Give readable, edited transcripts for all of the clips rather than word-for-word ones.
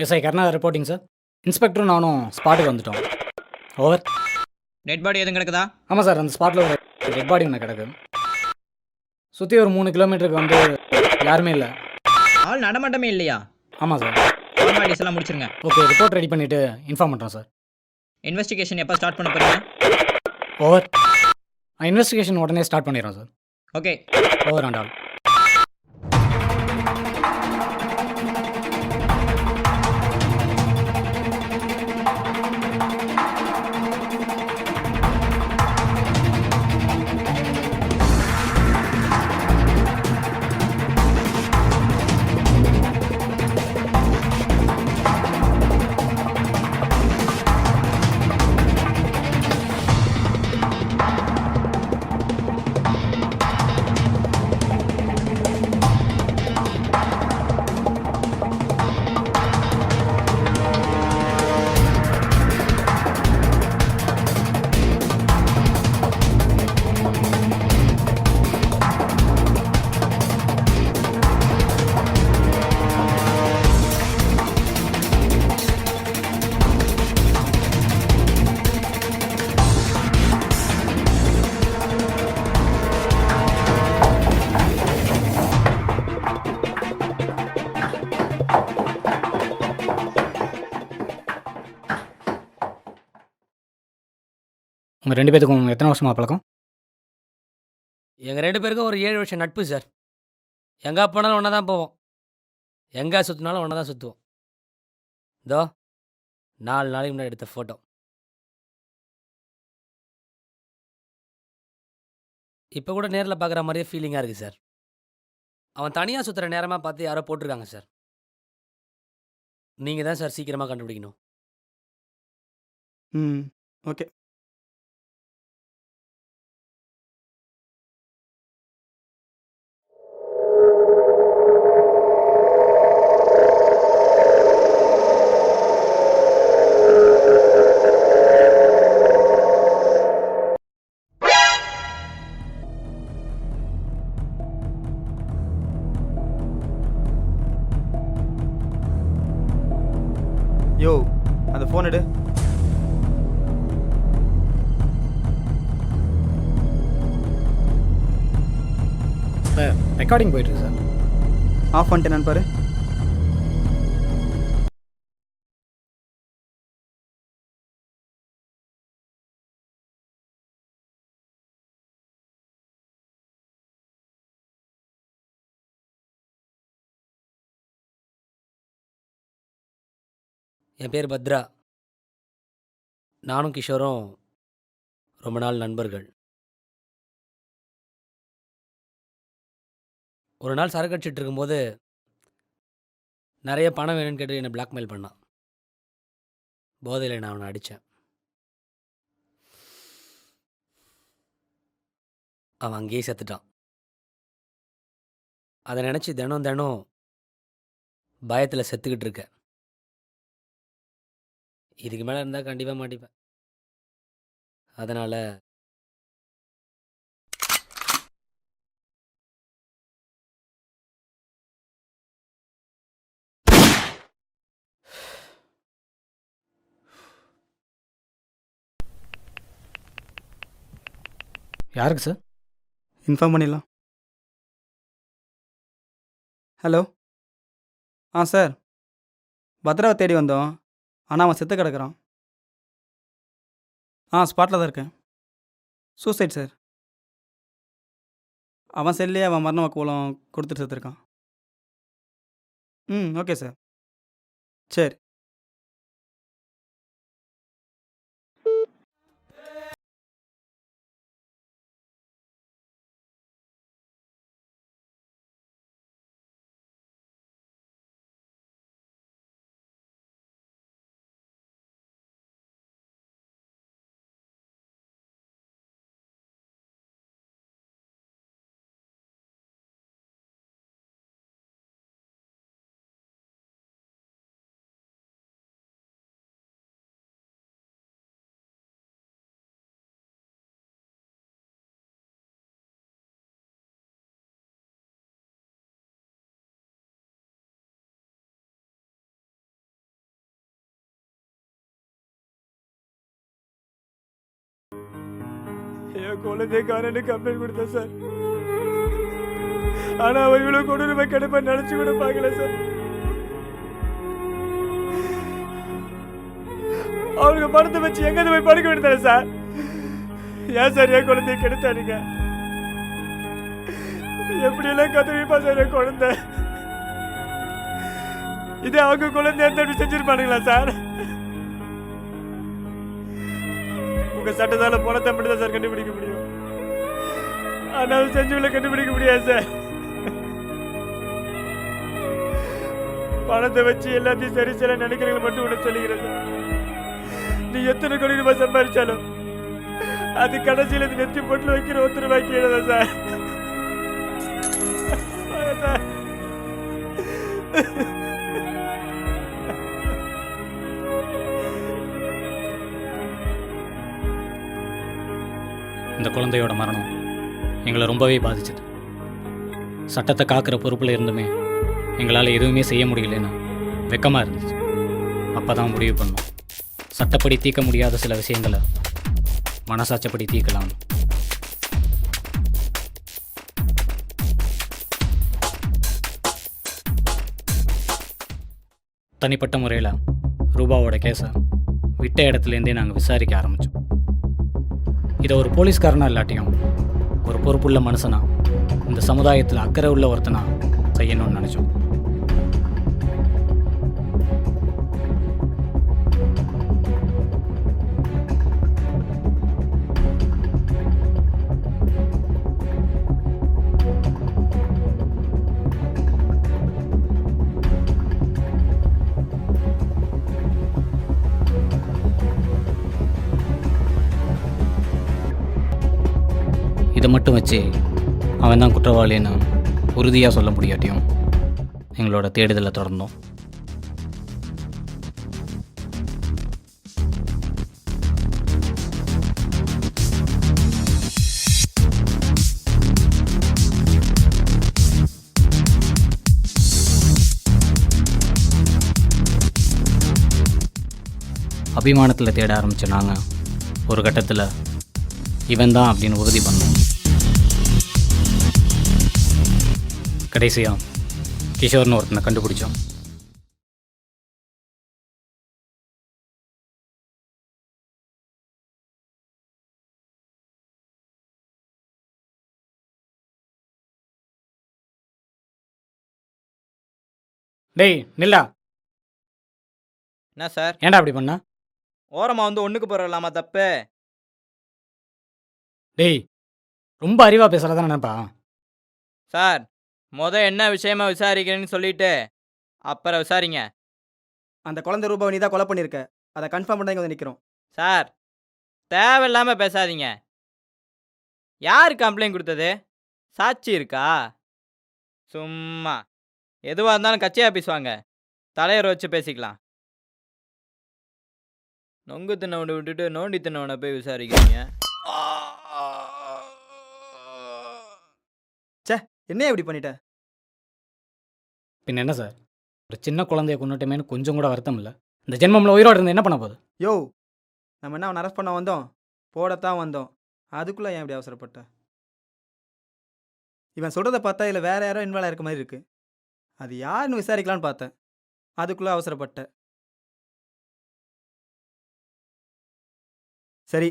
SI Karuna reporting sir. இன்ஸ்பெக்டரும் நானும் ஸ்பாட்டுக்கு வந்துட்டோம். ஓவர். டெட் பாடி எதுவும் கிடக்குதா? ஆமாம் சார், அந்த ஸ்பாட்டில் ஒரு டெட் பாடி ஒன்று கிடக்கு. சுற்றி ஒரு 3 கிலோமீட்டருக்கு வந்து யாருமே இல்லை. ஆள் நடமாட்டமே இல்லையா? ஆமாம் சார். ஃபார்மாலிட்டிஸ் எல்லாம் முடிச்சிருங்க. ஓகே, ரிப்போர்ட் ரெடி பண்ணிவிட்டு இன்ஃபார்ம் பண்ணுறோம் சார். இன்வெஸ்டிகேஷன் எப்போ ஸ்டார்ட் பண்ண போறீங்க? ஓவர். இன்வெஸ்டிகேஷன் உடனே ஸ்டார்ட் பண்ணிடுறோம் sir. Okay. Over and all. உங்கள் 2 பேத்துக்கும் எத்தனை வருஷமா பழக்கம்? எங்கள் 2 பேருக்கும் ஒரு 7 வருஷம் நட்பு சார். எங்கே போனாலும் ஒன்றா தான் போவோம். எங்கே சுற்றினாலும் ஒன்றா தான் சுற்றுவோம். இதோ 4 நாளைக்கு முன்னாடி எடுத்த ஃபோட்டோ. இப்போ கூட நேரில் பார்க்குற மாதிரியே ஃபீலிங்காக இருக்குது சார். அவன் தனியாக சுற்றுற நேரமாக பார்த்து யாரோ போட்டிருக்காங்க சார். நீங்கள் தான் சார் சீக்கிரமாக கண்டுபிடிக்கணும். ம். ஓகே. யோ, அந்த ஃபோன் எடு. சார், ரெக்கார்டிங் போயிட்டுருக்கு சார். ஆஃப் பண்ணிட்டேன்னு பாரு. என் பேர் பத்ரா. நானும் கிஷோரும் ரொம்ப நாள் நண்பர்கள். ஒரு நாள் சரக்கு அடிச்சிட்டு இருக்கும்போது நிறைய பணம் வேணும்னு கேட்டு என்னை பிளாக்மெயில் பண்ணான். போதையில் நான் அவனை அடித்தேன். அவன் அங்கேயே செத்துட்டான். அதை நினச்சி தினம் தினம் பயத்தில் செத்துக்கிட்டு இருக்கேன். இதுக்கு மேலே இருந்தால் கண்டிப்பாக மாட்டிப்பேன். அதனால் யாருக்கு சார்? இன்ஃபார்ம் பண்ணிடலாம். ஹலோ. சார், பத்ராவை தேடி வந்தோம். ஆனால் அவன் செத்து கிடக்குறான். ஸ்பாட்டில் தான் இருக்கேன். Suicide sir. அவன் செல்லே அவன் மரண வாக்குமூலம் கொடுத்துட்டு செத்துருக்கான். Okay sir. சரி. என் குழந்தைக்காரன்னு கம்ப்ளைண்ட் கொடுத்தேன் சார். ஆனா அவன் இவ்வளவு கொடூரமா கிடைப்பா நினைச்சு கூட பார்க்கல சார். அவனுக்கு பணத்தை வச்சு எங்க போய் படிக்க வேண்டியதானே சார்? ஏன் சார் என் குழந்தைய கெடுத்தானுங்க? எப்படி எல்லாம் கத்துவிப்பா சார் என் குழந்தை? இது அவங்க குழந்தை எப்படி செஞ்சிருப்பானுங்களா சார்? உங்க சட்டத்தால பணத்தை மட்டும் தான் சார் கண்டுபிடிக்க முடியும். ஆனா செஞ்சவங்கள கண்டுபிடிக்க முடியாது சார். பணத்தை வச்சு எல்லாத்தையும் சரி செய்ய நினைக்கிறீங்க மட்டும் உனக்கு சொல்லிக்கிறேன் சார். நீ எத்தனை கோடி ரூபாய் சம்பாதிச்சாலும் அது கடைசியில் இது நெத்தி பொட்டில் வைக்கிற ஒருத்தர் ரூபாய்க்கு சார். சார் இந்த குழந்தையோட மரணம் எங்களை ரொம்பவே பாதிச்சது. சட்டத்தை காக்கிற பொறுப்பில் இருந்துமே எங்களால் எதுவுமே செய்ய முடியலன்னு வெக்கமாக இருந்துச்சு. அப்போ தான் முடிவு பண்ணோம், சட்டப்படி தீர்க்க முடியாத சில விஷயங்களை மனசாட்சிப்படி தீர்க்கலாம். தனிப்பட்ட முறையில் ரூபாவோட கேஸை விட்ட இடத்துலேருந்தே நாங்கள் விசாரிக்க ஆரம்பித்தோம். இதை ஒரு போலீஸ்காரனா இல்லாட்டியும் ஒரு பொறுப்புள்ள மனுஷனா இந்த சமுதாயத்தில் அக்கறை உள்ள ஒருத்தனா செய்யணும்னு நினச்சோம். இதை மட்டும் வச்சு அவன் தான் குற்றவாளின்னு உறுதியாக சொல்ல முடியாட்டியும் எங்களோட தேடுதலை தொடர்ந்தோம். அபிமானத்தில் தேட ஆரம்பித்த நாங்கள் ஒரு கட்டத்தில் இவன் தான் அப்படின்னு உறுதி பண்ணோம். கடைசியாக கிஷோர்னு ஒருத்தனை கண்டுபிடிச்சோம். டேய் நில்லா, என்ன சார், ஏன்டா அப்படி பண்ண? ஓரமாக வந்து ஒன்றுக்கு போகிறலாமா தப்பு? டேய் ரொம்ப அறிவாக பேசுகிறதா நினைப்பா? சார், என்ன விஷயமா விசாரிக்கிறேன்னு சொல்லிட்டு அப்புறம் விசாரிங்க. அந்த குழந்தை ரூபாவை நீ தான் கொலை பண்ணியிருக்க. அதை கன்ஃபார்ம் பண்ணி இங்கே வந்து நிற்கிறோம். சார், தேவையில்லாமல் பேசாதீங்க. யார் கம்ப்ளைண்ட் கொடுத்தது? சாட்சி இருக்கா? சும்மா எதுவாக இருந்தாலும் கட்சி ஆஃபீஸ் வாங்க, தலைவர் வச்சு பேசிக்கலாம். நொங்கு தின்னவனை விட்டுட்டு நோண்டி தின்னவனை போய் விசாரிக்கிறீங்க. என்னையா இப்படி பண்ணிட்ட? பின்ன என்ன சார், ஒரு சின்ன குழந்தைய கொண்டுட்டமேனு கொஞ்சம் கூட வருத்தம் இல்லை. இந்த ஜென்மம்ல உயிரோடு இருந்து என்ன பண்ண போகுது? யோ, நம்ம என்ன அவனை அரெஸ்ட் பண்ண வந்தோம், போடத்தான் வந்தோம். அதுக்குள்ளே ஏன் இப்படி அவசரப்பட்ட? இவன் சொல்கிறத பார்த்தா இதில் வேற யாரோ இன்வால்வ் இருக்க மாதிரி இருக்கு. அது யாருன்னு விசாரிக்கலான்னு பார்த்தேன், அதுக்குள்ளே அவசரப்பட்ட. சரி,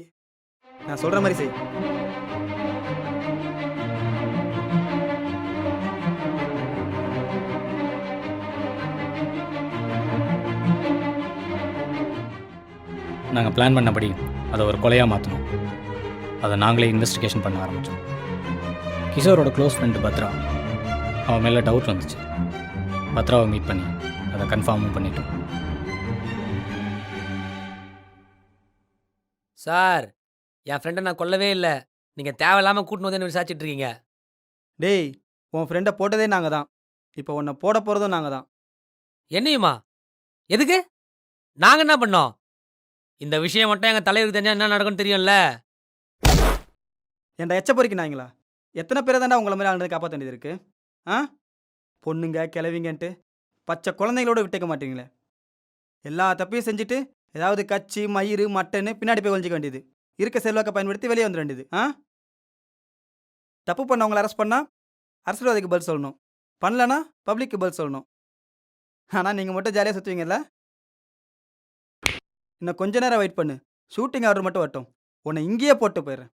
நான் சொல்கிற மாதிரி செய். நாங்கள் பிளான் பண்ணபடி அதை ஒரு கொலையாக மாற்றணும். அதை நாங்களே இன்வெஸ்டிகேஷன் பண்ண ஆரம்பித்தோம். கிஷோரோட க்ளோஸ் ஃப்ரெண்டு பத்ரா, அவன் மேலே டவுட் வந்துச்சு. பத்ராவை மீட் பண்ணி அதை கன்ஃபார்மும் பண்ணிட்டோம். சார், என் ஃப்ரெண்டை நான் கொல்லவே இல்லை. நீங்கள் தேவையில்லாமல் கூட்டின்னு வந்து என்ன விசாரிச்சுட்டு இருக்கீங்க. டேய், உன் ஃப்ரெண்டை போட்டதே நாங்கள் தான், இப்போ உன்னை போட போகிறதும் நாங்கள் தான். என்னையுமா? எதுக்கு? நாங்கள் என்ன பண்ணோம்? இந்த விஷயம் மட்டும் எங்கள் தலைவருக்கு தெரிஞ்சால் என்ன நடக்கும்னு தெரியும்ல. என்கிட்ட எச்ச பொறிக்கு நாங்களா? எத்தனை பேரை தாண்டா உங்களை மாதிரி ஆளுநரை காப்பாற்ற வேண்டியது இருக்கு? ஆ, பொண்ணுங்க கிளவிங்கன்ட்டு பச்சை குழந்தைங்களோட விட்டுக்க மாட்டீங்களே. எல்லா தப்பையும் செஞ்சுட்டு ஏதாவது கச்சி மயிறு மட்டன்னு பின்னாடி போய் ஒழிஞ்சிக்க வேண்டியது. இருக்க செல்வாக்கை பயன்படுத்தி வெளியே வந்துட வேண்டியது. தப்பு பண்ணவங்களை அரெஸ்ட் பண்ணால் அரசியல்வாதிக்கு பதில் சொல்லணும், பண்ணலன்னா பப்ளிக்கு பதில் சொல்லணும். ஆனால் நீங்கள் மட்டும் ஜாலியாக சுற்றுவீங்கல்ல. இன்னும் கொஞ்ச நேரம் வெயிட் பண்ணு, ஷூட்டிங் ஆர்டர் மட்டும் வரட்டும், உன்னை இங்கேயே போட்டு போயிடுறேன்.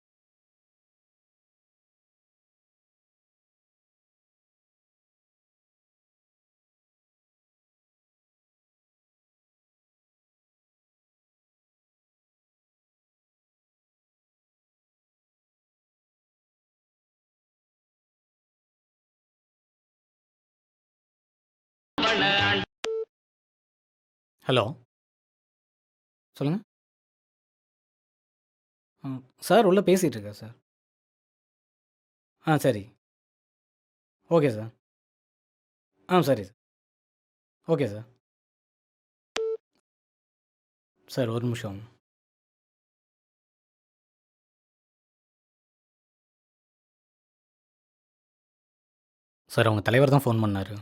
ஹலோ, சொல்லுங்கள். சார் உள்ளே பேசிகிட்டு இருக்கேன் சார். சரி. Okay sir. சரி சார். Okay sir. சார் ஒரு நிமிஷம். சார் அவங்க தலைவர் தான் ஃபோன் பண்ணார்.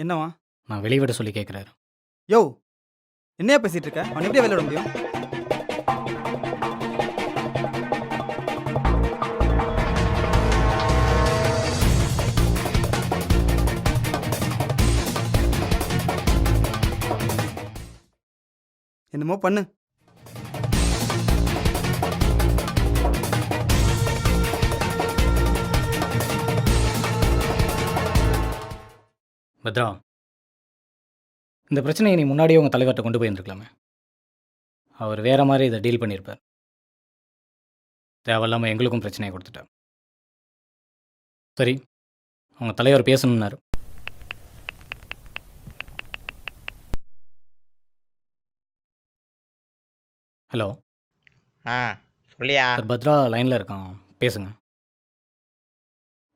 என்னவா? நான் வெளியே விட சொல்லி கேட்குறாரு. யோ, என்னையா பேசிகிட்டு இருக்க? அவன் எப்படியா வெளியிட முடியும்? என்னமோ பண்ணு. பத்ரா, இந்த பிரச்சனையை நீ முன்னாடியே உங்கள் தலைவர்கிட்ட கொண்டு போயிருந்துருக்கலாமே. அவர் வேறு மாதிரி இதை டீல் பண்ணியிருப்பார். தேவையில்லாமல் எங்களுக்கும் பிரச்சனையை கொடுத்துட்டார். சரி, அவங்க தலைவர் பேசணுன்னாரு. ஹலோ சொல்லியா? சார், பத்ரா லைனில் இருக்கான், பேசுங்க.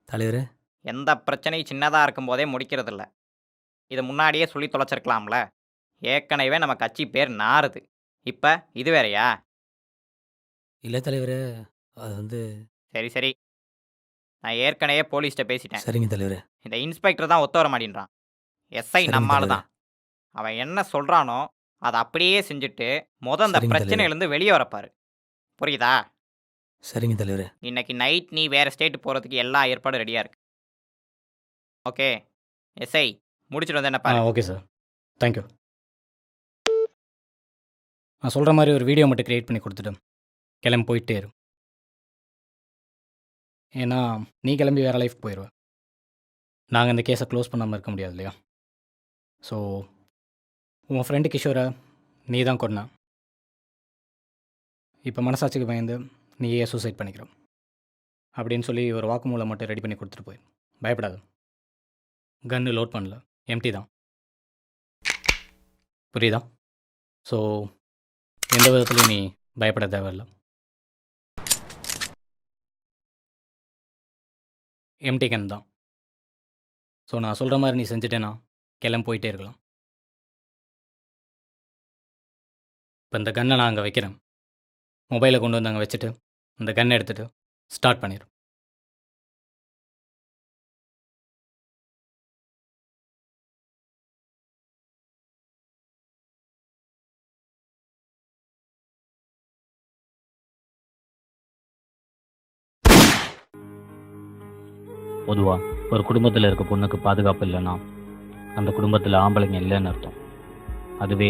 தலைவர், எந்த பிரச்சனையும் சின்னதாக இருக்கும்போதே முடிக்கிறதில்ல. இது முன்னாடியே சொல்லி தொலைச்சிருக்கலாம்ல. ஏற்கனவே நம்ம கட்சி பேர் நாறுது, இப்போ இது வேறையா? இல்லை தலைவர், அது வந்து சரி சரி, நான் ஏற்கனவே போலீஸ்கிட்ட பேசிட்டேன். சரிங்க தலைவர். இந்த இன்ஸ்பெக்டர் தான் ஒத்து வர மாட்டேன்றான். எஸ்ஐ சரிங்க நம்மால தலைவரே. தான். அவன் என்ன சொல்கிறானோ அதை அப்படியே செஞ்சுட்டு அந்த சரிங்க பிரச்சனையிலேருந்து வெளியே வரப்பாரு. புரியுதா? சரிங்க தலைவர். இன்னைக்கு நைட் நீ வேறு ஸ்டேட் போகிறதுக்கு எல்லா ஏற்பாடும் ரெடியாக இருக்கு. ஓகே எஸ்ஐ, முடிச்சுட்டு வந்து என்ன பாரு. Okay sir, thank you. நான் சொல்கிற மாதிரி ஒரு வீடியோ மட்டும் க்ரியேட் பண்ணி கொடுத்துட்டு கிளம்பி போயிட்டே இரு. ஏன்னா நீ கிளம்பி வேறு லைஃப் போயிடுவேன். நாங்கள் இந்த கேஸை க்ளோஸ் பண்ணாமல் இருக்க முடியாது இல்லையா? ஸோ உன் ஃப்ரெண்டு கிஷோரை நீ தான் கொன்ன. இப்போ மனசாட்சிக்கு பயந்து நீயே சூசைட் பண்ணிக்கிற அப்படின்னு சொல்லி ஒரு வாக்குமூலம் மட்டும் ரெடி பண்ணி கொடுத்துட்டு போயிரு. பயப்படாது. கன்று லோட் பண்ணல, எம்டி தான். புரியுதா? ஸோ எந்த விதத்துலையும் நீ பயப்பட தேவையில்லை. எம்டி கன் தான். ஸோ நான் சொல்கிற மாதிரி நீ செஞ்சுட்டேன்னா கிளம்பி போயிட்டே இருக்கலாம். இப்போ இந்த கன்னை நான் அங்கே வைக்கிறேன். மொபைலை கொண்டு வந்து அங்கே வச்சுட்டு இந்த கன்னை எடுத்துகிட்டு ஸ்டார்ட் பண்ணிடு. பொதுவாக ஒரு குடும்பத்தில் இருக்க பொண்ணுக்கு பாதுகாப்பு இல்லைன்னா அந்த குடும்பத்தில் ஆம்பளைங்க இல்லைன்னு அர்த்தம். அதுவே